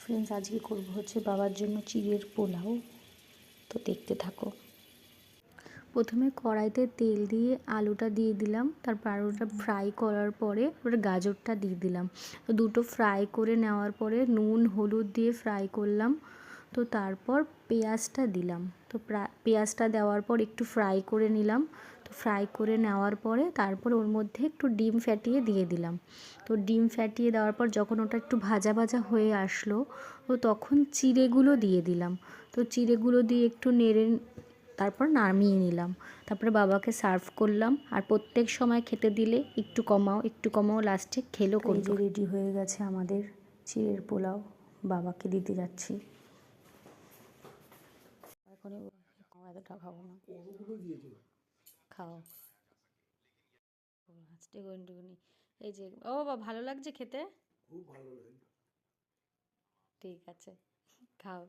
Friends, আজকে করব হচ্ছে বাবার জন্য চিড়ের পোলাও। তো দেখতে থাকো। প্রথমে কড়াইতে তেল দিয়ে আলুটা দিয়ে দিলাম, তারপর আলুটা ফ্রাই করার পরে ওটা গাজরটা দিয়ে দিলাম। তো দুটো ফ্রাই করে নেওয়ার পরে নুন হলুদ দিয়ে ফ্রাই করলাম। তো তারপর পেঁয়াজটা দিলাম। তো পেঁয়াজটা দেওয়ার পর একটু ফ্রাই করে নিলাম। তো ফ্রাই করে নেওয়ার পরে তারপর ওর মধ্যে একটু ডিম ফ্যাটিয়ে দিয়ে দিলাম। তো ডিম ফ্যাটিয়ে দেওয়ার পর যখন ওটা একটু ভাজা ভাজা হয়ে আসলো, তো তখন চিড়েগুলো দিয়ে দিলাম। তো চিড়েগুলো দিয়ে একটু নেড়ে তারপর নামিয়ে নিলাম। তারপরে বাবাকে সার্ভ করলাম। আর প্রত্যেক সময় খেতে দিলে একটু কমাও একটু কমাও, লাস্টে খেলো। এই যে রেডি হয়ে গেছে আমাদের চিড়ের পোলাও, বাবাকে দিতে যাচ্ছি। এখন এতটা খাবো না, খাও টুকুনি। এই যে ও বাবা, ভালো লাগছে খেতে? খুব ভালো লাগছে। ঠিক আছে, খাও।